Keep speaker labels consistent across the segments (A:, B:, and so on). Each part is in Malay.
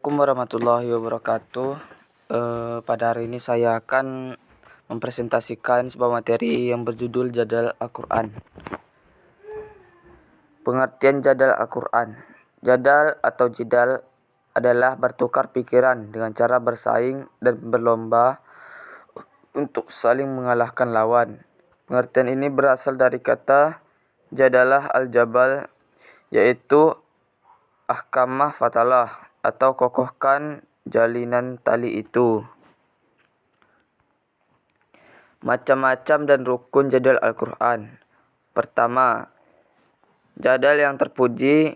A: Assalamualaikum warahmatullahi wabarakatuh. Pada hari ini saya akan mempresentasikan sebuah materi yang berjudul Jadal Al-Quran. Pengertian Jadal Al-Quran. Jadal atau jidal adalah bertukar pikiran dengan cara bersaing dan berlomba untuk saling mengalahkan lawan. Pengertian ini berasal dari kata jadalah al-jabal, yaitu ahkamah fatalah, atau kokohkan jalinan tali itu. Macam-macam dan rukun jadal Al-Quran. Pertama, jadal yang terpuji,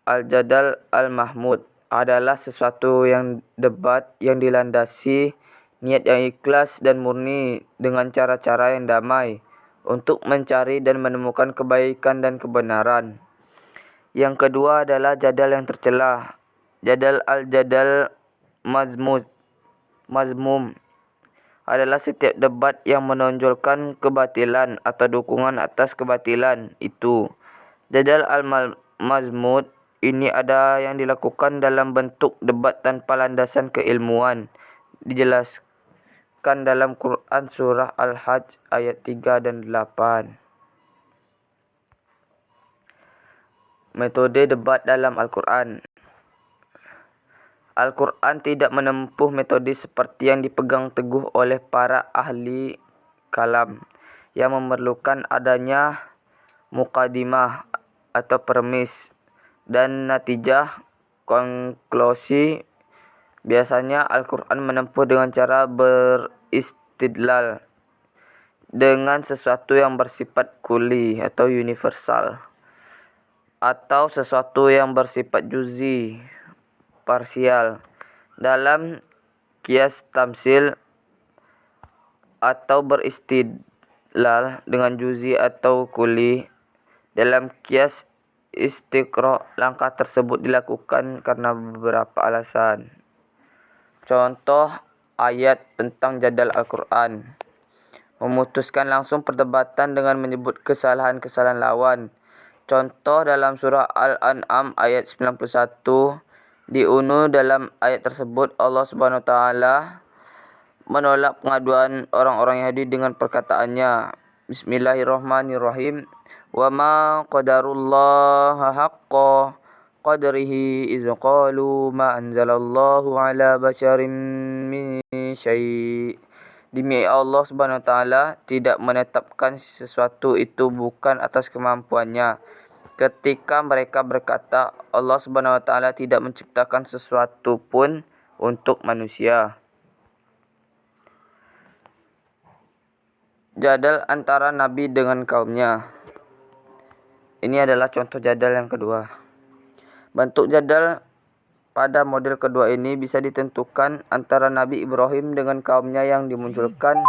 A: al-jadal al-mahmud, adalah sesuatu yang debat yang dilandasi niat yang ikhlas dan murni dengan cara-cara yang damai untuk mencari dan menemukan kebaikan dan kebenaran. Yang kedua adalah jadal yang tercela. Jadal al-jadal mazmum adalah setiap debat yang menonjolkan kebatilan atau dukungan atas kebatilan itu. Jadal al-mazmud ini ada yang dilakukan dalam bentuk debat tanpa landasan keilmuan. Dijelaskan dalam Quran surah Al-Hajj ayat 3 dan 8. Metode debat dalam Al-Quran. Al-Quran tidak menempuh metode seperti yang dipegang teguh oleh para ahli kalam, yang memerlukan adanya muqaddimah atau premis dan natijah konklusi. Biasanya Al-Quran menempuh dengan cara beristidlal dengan sesuatu yang bersifat kuli atau universal, atau sesuatu yang bersifat juz'i, parsial, dalam qiyas tamsil, atau beristidlal dengan juz'i atau kuli dalam qiyas istiqra'. Langkah tersebut dilakukan karena beberapa alasan. Contoh ayat tentang jadal Al-Quran. Memutuskan langsung perdebatan dengan menyebut kesalahan-kesalahan lawan. Contoh dalam surah Al-An'am ayat 91. Diunu dalam ayat tersebut Allah Subhanahu wa taala menolak pengaduan orang-orang Yahudi dengan perkataannya, Bismillahirrahmanirrahim, wa ma qadarullaha haqqa qadrihi iz qalu ma anzalallahu ala basyarin min syai'. Demi Allah Subhanahu wa taala tidak menetapkan sesuatu itu bukan atas kemampuannya ketika mereka berkata Allah Subhanahu wa taala tidak menciptakan sesuatu pun untuk manusia. Jadal antara Nabi dengan kaumnya. Ini adalah contoh jadal yang kedua. Bentuk jadal pada model kedua ini bisa ditentukan antara Nabi Ibrahim dengan kaumnya yang dimunculkan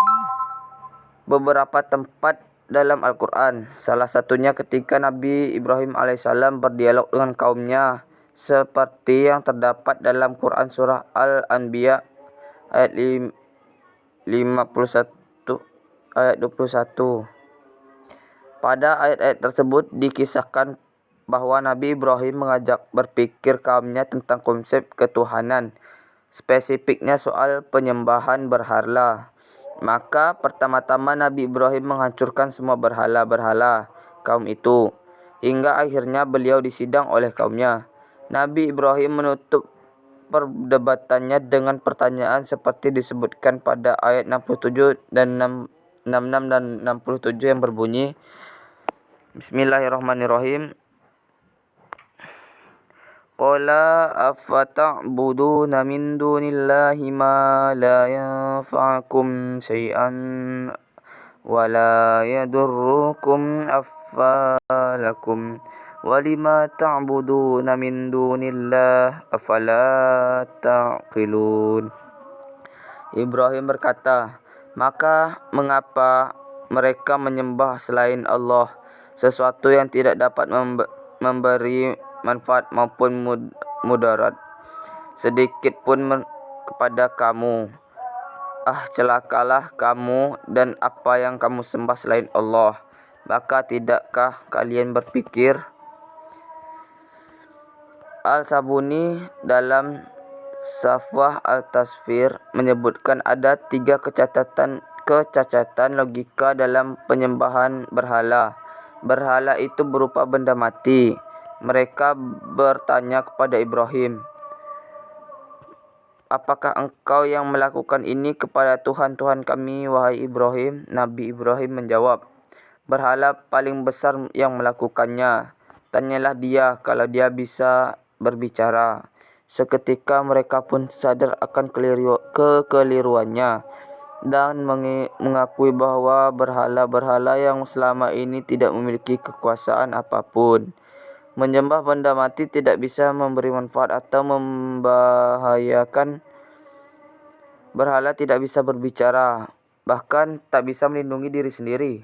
A: beberapa tempat dalam Al-Quran. Salah satunya ketika Nabi Ibrahim alaihissalam berdialog dengan kaumnya, seperti yang terdapat dalam Quran surah Al-Anbiya ayat 51 ayat 21. Pada ayat-ayat tersebut dikisahkan bahwa Nabi Ibrahim mengajak berpikir kaumnya tentang konsep ketuhanan, spesifiknya soal penyembahan berhala. Maka pertama-tama Nabi Ibrahim menghancurkan semua berhala-berhala kaum itu, hingga akhirnya beliau disidang oleh kaumnya. Nabi Ibrahim menutup perdebatannya dengan pertanyaan seperti disebutkan pada ayat 67 dan 66 dan 67 yang berbunyi, Bismillahirrahmanirrahim. Qala afata'buduna min dunillahi ma la yanfa'ukum syai'an wa la yadurrukum affalakum walima ta'buduna min dunillah afala ta'qilun. Ibrahim berkata, maka mengapa mereka menyembah selain Allah sesuatu yang tidak dapat memberi manfaat maupun mudarat sedikit pun kepada kamu? Celakalah kamu dan apa yang kamu sembah selain Allah. Maka tidakkah kalian berpikir? Al-Sabuni dalam Safwah Al-Tasfir menyebutkan ada 3 kecacatan logika dalam penyembahan berhala. Berhala itu berupa benda mati. Mereka bertanya kepada Ibrahim, "Apakah engkau yang melakukan ini kepada Tuhan-Tuhan kami, wahai Ibrahim?" Nabi Ibrahim menjawab, "Berhala paling besar yang melakukannya. Tanyalah dia kalau dia bisa berbicara." Seketika mereka pun sadar akan kekeliruannya dan mengakui bahwa berhala-berhala yang selama ini tidak memiliki kekuasaan apapun. Menyembah benda mati tidak bisa memberi manfaat atau membahayakan. Berhala tidak bisa berbicara, bahkan tak bisa melindungi diri sendiri.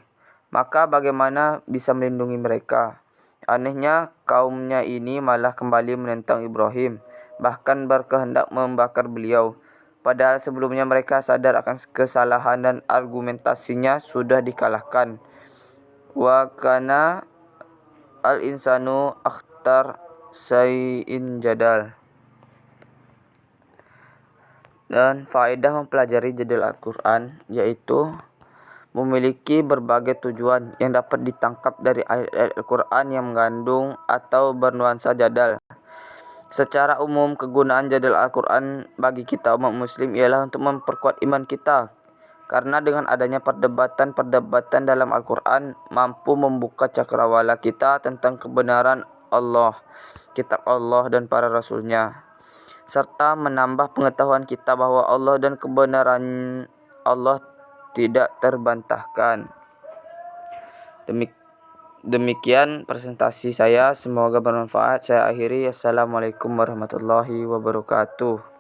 A: Maka bagaimana bisa melindungi mereka? Anehnya, kaumnya ini malah kembali menentang Ibrahim, bahkan berkehendak membakar beliau. Padahal sebelumnya mereka sadar akan kesalahan dan argumentasinya sudah dikalahkan. Wa kana al-insanu akhtar syai'in jadal. Dan faedah mempelajari jadal Al-Quran yaitu memiliki berbagai tujuan yang dapat ditangkap dari ayat-ayat Al-Quran yang mengandung atau bernuansa jadal. Secara umum, kegunaan jadal Al-Quran bagi kita umat muslim ialah untuk memperkuat iman kita. Karena dengan adanya perdebatan dalam Al-Quran mampu membuka cakrawala kita tentang kebenaran Allah, kitab Allah dan para rasulnya, serta menambah pengetahuan kita bahwa Allah dan kebenaran Allah tidak terbantahkan. Demikian presentasi saya, semoga bermanfaat. Saya akhiri. Assalamualaikum warahmatullahi wabarakatuh.